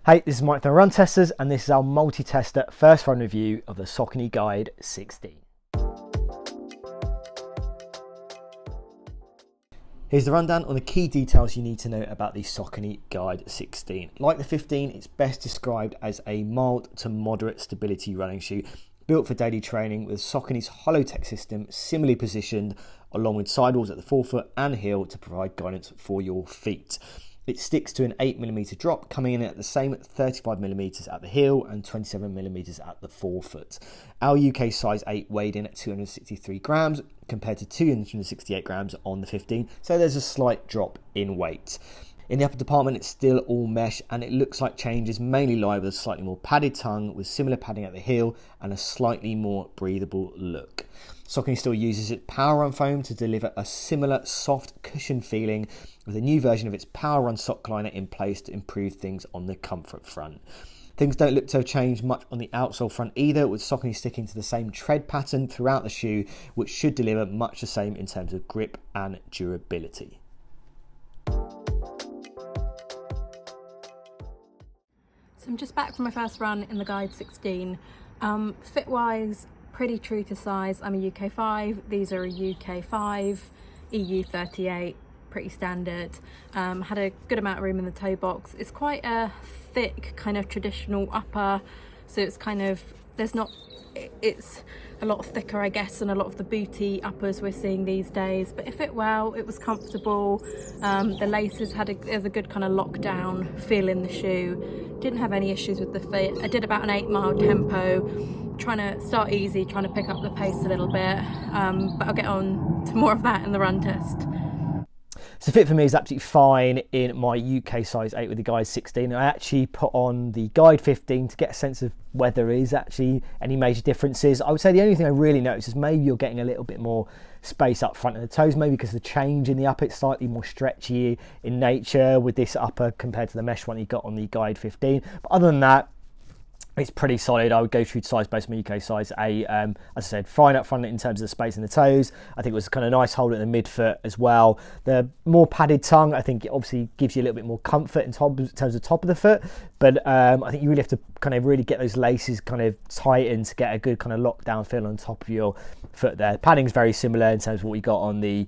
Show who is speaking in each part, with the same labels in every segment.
Speaker 1: Hey, this is Mike from Run Testers, and this is our multi-tester first run review of the Saucony Guide 16. Here's the rundown on the key details you need to know about the Saucony Guide 16. Like the 15, it's best described as a mild to moderate stability running shoe, built for daily training with Saucony's hollow tech system similarly positioned along with sidewalls at the forefoot and heel to provide guidance for your feet. It sticks to an 8mm drop, coming in at the same 35mm at the heel and 27mm at the forefoot. Our UK size 8 weighed in at 263 grams compared to 268 grams on the 15, so there's a slight drop in weight. In the upper department, it's still all mesh, and it looks like changes mainly lie with a slightly more padded tongue with similar padding at the heel and a slightly more breathable look. Saucony still uses its Power Run foam to deliver a similar soft cushion feeling, with a new version of its Power Run sock liner in place to improve things on the comfort front. Things don't look to have changed much on the outsole front either, with Saucony sticking to the same tread pattern throughout the shoe, which should deliver much the same in terms of grip and durability.
Speaker 2: So I'm just back from my first run in the Guide 16. Fit-wise, pretty true to size. I'm a UK 5, these are a UK 5, EU 38, pretty standard. Had a good amount of room in the toe box. It's quite a thick kind of traditional upper, so it's kind of, it's a lot thicker I guess than a lot of the booty uppers we're seeing these days, but it fit well, it was comfortable. The laces had a good kind of lockdown feel in the shoe. Didn't have any issues with the fit. I did about an 8-mile tempo, trying to start easy, trying to pick up the pace a little bit, but I'll get on to more of that in the run test.
Speaker 1: So fit for me is absolutely fine in my UK size 8 with the Guide 16. I actually put on the Guide 15 to get a sense of whether there is actually any major differences. I would say the only thing I really notice is maybe you're getting a little bit more space up front of the toes, maybe because the change in the upper, it's slightly more stretchy in nature with this upper compared to the mesh one you got on the Guide 15. But other than that, it's pretty solid. I would go through to size based on my UK size 8. As I said, fine up front in terms of the space in the toes. I think it was kind of nice hold at the midfoot as well. The more padded tongue, I think it obviously gives you a little bit more comfort in terms of top of the foot. But I think you really have to kind of really get those laces kind of tightened to get a good kind of lockdown feel on top of your foot there. Padding is very similar in terms of what you got on the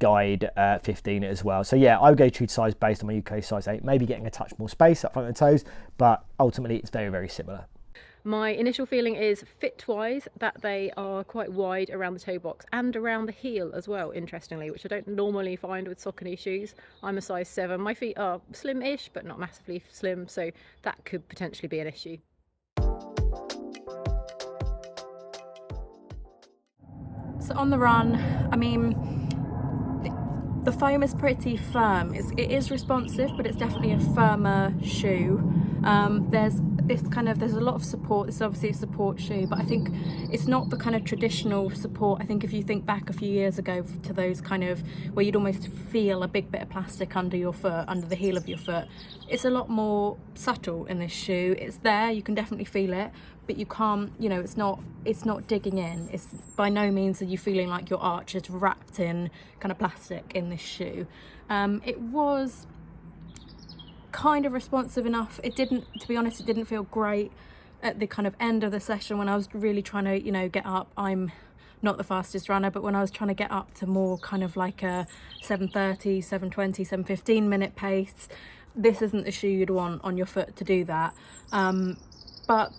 Speaker 1: Guide 15 as well. So yeah, I would go true to size based on my UK size 8, maybe getting a touch more space up front of the toes, but ultimately it's very, very similar.
Speaker 3: My initial feeling is fit-wise that they are quite wide around the toe box and around the heel as well, interestingly, which I don't normally find with Saucony shoes. I'm a size 7. My feet are slim-ish, but not massively slim, so that could potentially be an issue.
Speaker 2: So on the run, I mean, the foam is pretty firm. It is responsive, but it's definitely a firmer shoe. There's a lot of support. It's obviously a support shoe, but I think it's not the kind of traditional support. I think if you think back a few years ago to those kind of where you'd almost feel a big bit of plastic under your foot, under the heel of your foot, it's a lot more subtle in this shoe. It's there, you can definitely feel it, but you can't, it's not digging in. It's by no means are you feeling like your arch is wrapped in kind of plastic in this shoe. It was kind of responsive enough. To be honest, it didn't feel great at the kind of end of the session when I was really trying to, get up. I'm not the fastest runner, but when I was trying to get up to more kind of like a 7:30, 7:20, 7:15 minute pace, this isn't the shoe you'd want on your foot to do that. But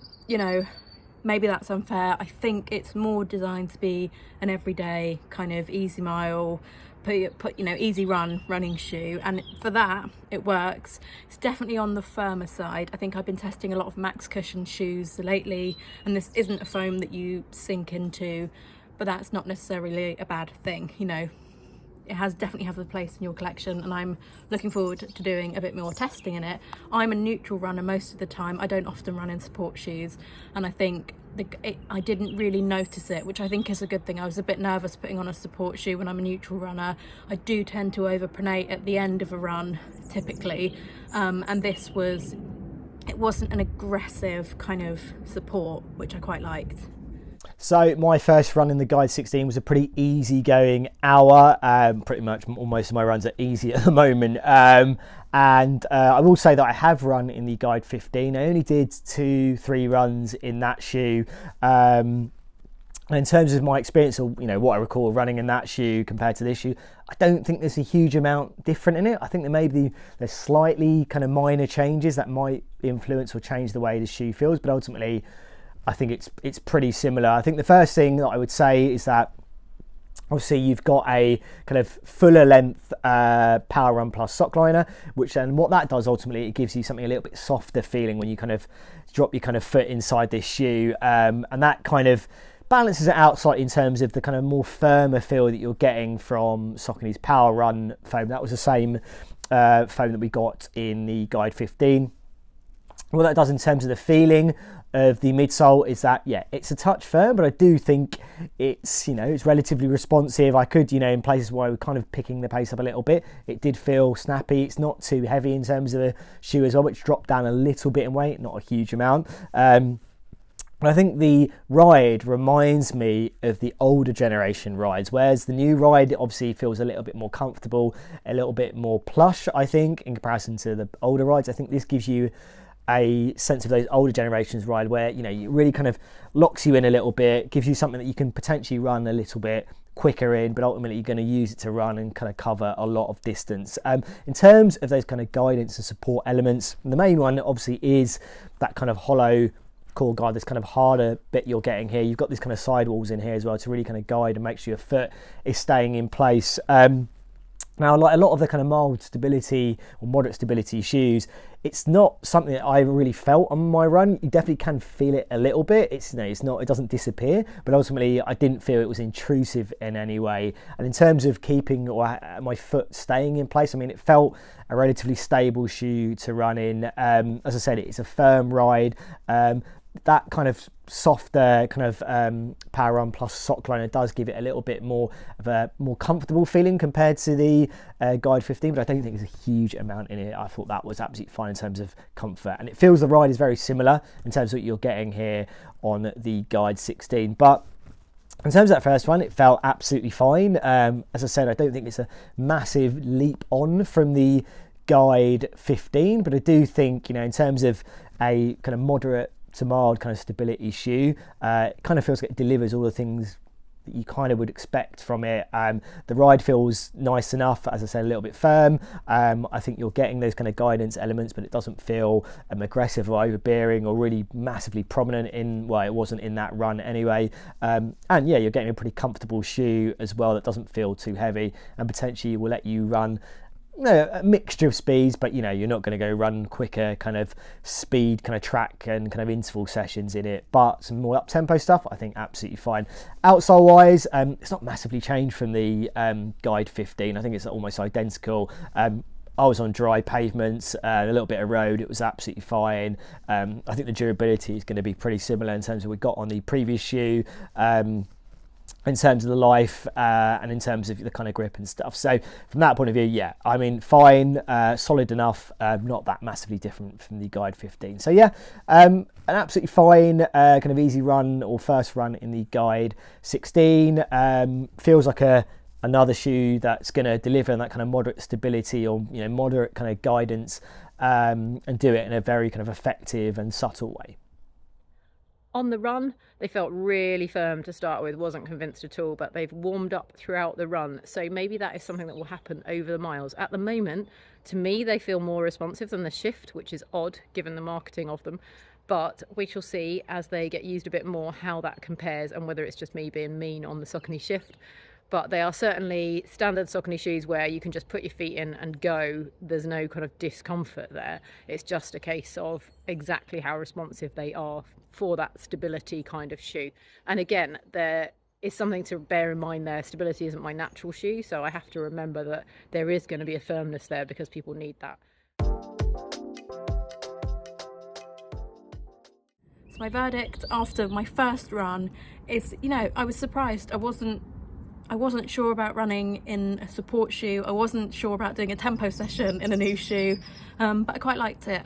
Speaker 2: maybe that's unfair. I think it's more designed to be an everyday kind of easy mile, easy running shoe, and for that it works. It's definitely on the firmer side. I think I've been testing a lot of max cushion shoes lately, and this isn't a foam that you sink into, but that's not necessarily a bad thing. It definitely has a place in your collection, and I'm looking forward to doing a bit more testing in it. I'm a neutral runner most of the time. I don't often run in support shoes, and I think I didn't really notice it, which I think is a good thing. I was a bit nervous putting on a support shoe when I'm a neutral runner. I do tend to overpronate at the end of a run typically, and it wasn't an aggressive kind of support, which I quite liked.
Speaker 1: So my first run in the Guide 16 was a pretty easy going hour. Pretty much almost my runs are easy at the moment. And I will say that I have run in the Guide 15. I only did 2-3 runs in that shoe. And in terms of my experience, or what I recall running in that shoe compared to this shoe, I don't think there's a huge amount different in it. I think there's slightly kind of minor changes that might influence or change the way the shoe feels, but ultimately I think it's pretty similar. I think the first thing that I would say is that obviously you've got a kind of fuller length Power Run Plus sock liner, which then what that does ultimately, it gives you something a little bit softer feeling when you kind of drop your kind of foot inside this shoe, and that kind of balances it out slightly in terms of the kind of more firmer feel that you're getting from Saucony's Power Run foam. That was the same foam that we got in the Guide 15. What that does in terms of the feeling of the midsole is that, yeah, it's a touch firm, but I do think it's relatively responsive. I could, in places where I was kind of picking the pace up a little bit, it did feel snappy. It's not too heavy in terms of the shoe as well, which dropped down a little bit in weight, not a huge amount. I think the ride reminds me of the older generation rides, whereas the new ride obviously feels a little bit more comfortable, a little bit more plush, I think, in comparison to the older rides. I think this gives you a sense of those older generations ride where, it really kind of locks you in a little bit, gives you something that you can potentially run a little bit quicker in, but ultimately you're going to use it to run and kind of cover a lot of distance. In terms of those kind of guidance and support elements, the main one obviously is that kind of hollow core guide, this kind of harder bit you're getting here. You've got these kind of sidewalls in here as well to really kind of guide and make sure your foot is staying in place. Now, like a lot of the kind of mild stability or moderate stability shoes, it's not something that I really felt on my run. You definitely can feel it a little bit. It doesn't disappear, but ultimately I didn't feel it was intrusive in any way. And in terms of keeping my foot staying in place, it felt a relatively stable shoe to run in. As I said, it's a firm ride. That kind of softer kind of Power Run Plus sock liner does give it a little bit more of a more comfortable feeling compared to the Guide 15, but I don't think there's a huge amount in it. I thought that was absolutely fine in terms of comfort, and it feels the ride is very similar in terms of what you're getting here on the Guide 16. But in terms of that first one, it felt absolutely fine. As I said, I don't think it's a massive leap on from the Guide 15, but I do think, in terms of a kind of moderate to mild kind of stability shoe, it kind of feels like it delivers all the things that you kind of would expect from it. The ride feels nice enough, as I said, a little bit firm. I think you're getting those kind of guidance elements, but it doesn't feel aggressive or overbearing or really massively prominent it wasn't in that run anyway. And yeah, you're getting a pretty comfortable shoe as well that doesn't feel too heavy and potentially will let you run a mixture of speeds, but you're not going to go run quicker kind of speed kind of track and kind of interval sessions in it, but some more up tempo stuff I think absolutely fine. Outsole wise, it's not massively changed from the Guide 15. I think it's almost identical. I was on dry pavements, a little bit of road, it was absolutely fine. I think the durability is going to be pretty similar in terms of what we got on the previous shoe, in terms of the life and in terms of the kind of grip and stuff. So from that point of view, yeah, fine, solid enough, not that massively different from the Guide 15. So yeah, an absolutely fine kind of easy run or first run in the Guide 16. Feels like another shoe that's going to deliver that kind of moderate stability or moderate kind of guidance, and do it in a very kind of effective and subtle way.
Speaker 3: On the run, they felt really firm to start with, wasn't convinced at all, but they've warmed up throughout the run. So maybe that is something that will happen over the miles. At the moment, to me, they feel more responsive than the Shift, which is odd given the marketing of them. But we shall see as they get used a bit more how that compares and whether it's just me being mean on the Saucony Shift. But they are certainly standard Saucony shoes where you can just put your feet in and go. There's no kind of discomfort there. It's just a case of exactly how responsive they are for that stability kind of shoe. And again, there is something to bear in mind there. Stability isn't my natural shoe, so I have to remember that there is going to be a firmness there because people need that.
Speaker 2: So my verdict after my first run is, I was surprised. I wasn't sure about running in a support shoe. I wasn't sure about doing a tempo session in a new shoe, but I quite liked it.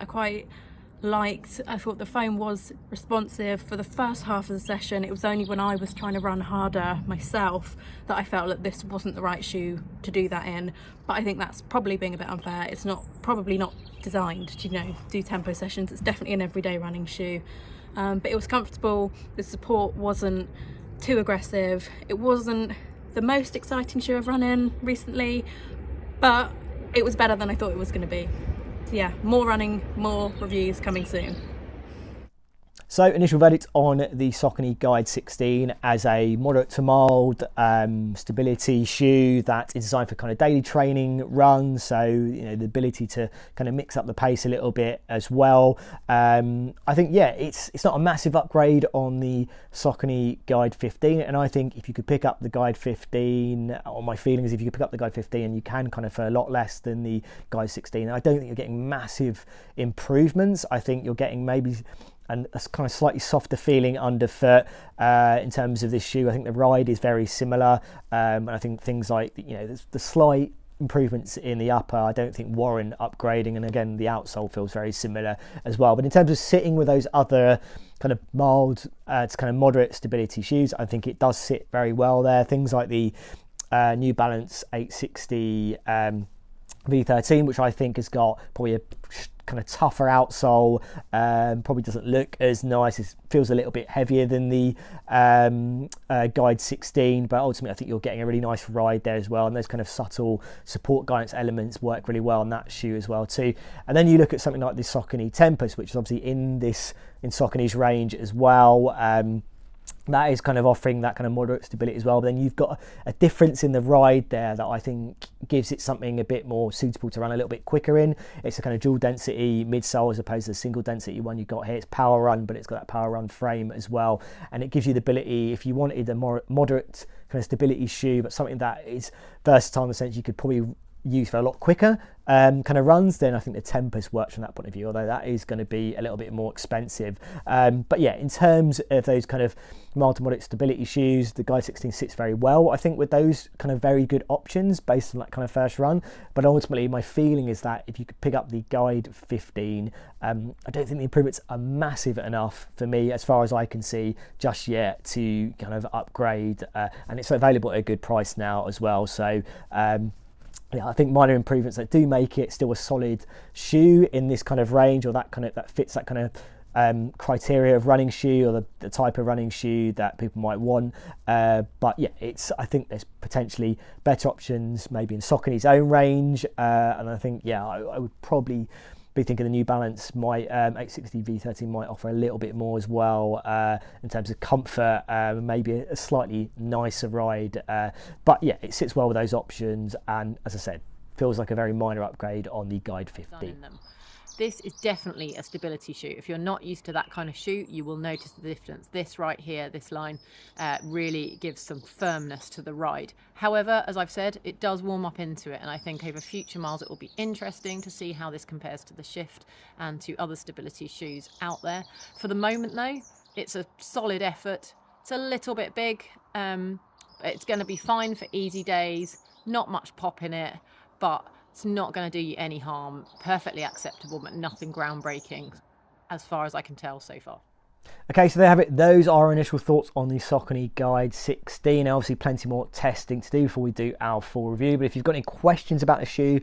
Speaker 2: liked. I thought the foam was responsive for the first half of the session. It was only when I was trying to run harder myself that I felt that this wasn't the right shoe to do that in. But I think that's probably being a bit unfair. It's probably not designed to, do tempo sessions. It's definitely an everyday running shoe. But it was comfortable. The support wasn't too aggressive. It wasn't the most exciting shoe I've run in recently, but it was better than I thought it was going to be. So yeah, more running, more reviews coming soon.
Speaker 1: So initial verdict on the Saucony Guide 16 as a moderate to mild stability shoe that is designed for kind of daily training runs. So, the ability to kind of mix up the pace a little bit as well. I think, yeah, it's not a massive upgrade on the Saucony Guide 15. And I think if you could pick up the Guide 15, or my feeling is if you could pick up the Guide 15, you can kind of for a lot less than the Guide 16. I don't think you're getting massive improvements. I think you're getting maybe and a kind of slightly softer feeling underfoot in terms of this shoe. I think the ride is very similar, and I think things like the slight improvements in the upper I don't think warrant upgrading, and again the outsole feels very similar as well. But in terms of sitting with those other kind of mild to kind of moderate stability shoes, I think it does sit very well there. Things like the New Balance 860 V13, which I think has got probably a kind of tougher outsole, probably doesn't look as nice. It feels a little bit heavier than the Guide 16, but ultimately I think you're getting a really nice ride there as well, and those kind of subtle support guidance elements work really well on that shoe as well too. And then you look at something like the Saucony Tempest, which is obviously in Saucony's range as well. That is kind of offering that kind of moderate stability as well. But then you've got a difference in the ride there that I think gives it something a bit more suitable to run a little bit quicker in. It's a kind of dual density midsole as opposed to the single density one you've got here. It's power run, but it's got that power run frame as well. And it gives you the ability, if you wanted a more moderate kind of stability shoe, but something that is versatile in the sense you could probably use for a lot quicker kind of runs, then I think the Tempest works from that point of view, although that is going to be a little bit more expensive. But yeah, in terms of those kind of mild to moderate stability shoes, the Guide 16 sits very well, I think, with those kind of very good options based on that kind of first run. But ultimately my feeling is that if you could pick up the Guide 15, I don't think the improvements are massive enough for me as far as I can see just yet to kind of upgrade, and it's available at a good price now as well. So yeah, I think minor improvements that do make it still a solid shoe in this kind of range, or that fits that kind of criteria of running shoe, or the type of running shoe that people might want. But yeah, I think there's potentially better options maybe in Saucony's own range, and I think I would probably be thinking the New Balance 860 V13 might offer a little bit more as well in terms of comfort, maybe a slightly nicer ride, but yeah, it sits well with those options, and as I said, feels like a very minor upgrade on the Guide 15.
Speaker 3: This is definitely a stability shoe. If you're not used to that kind of shoe, you will notice the difference. This right here, this line, really gives some firmness to the ride. However, as I've said, it does warm up into it, and I think over future miles it will be interesting to see how this compares to the Shift and to other stability shoes out there. For the moment though, it's a solid effort. It's a little bit big. It's going to be fine for easy days, not much pop in it, but it's not going to do you any harm. Perfectly acceptable, but nothing groundbreaking as far as I can tell so far.
Speaker 1: Okay, so there you have it. Those are our initial thoughts on the Saucony Guide 16. Obviously plenty more testing to do before we do our full review, but if you've got any questions about the shoe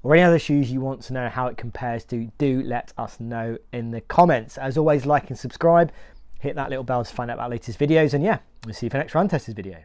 Speaker 1: or any other shoes you want to know how it compares to, do let us know in the comments. As always, like and subscribe, hit that little bell to find out about our latest videos, and yeah, we'll see you for the next Run Testers video.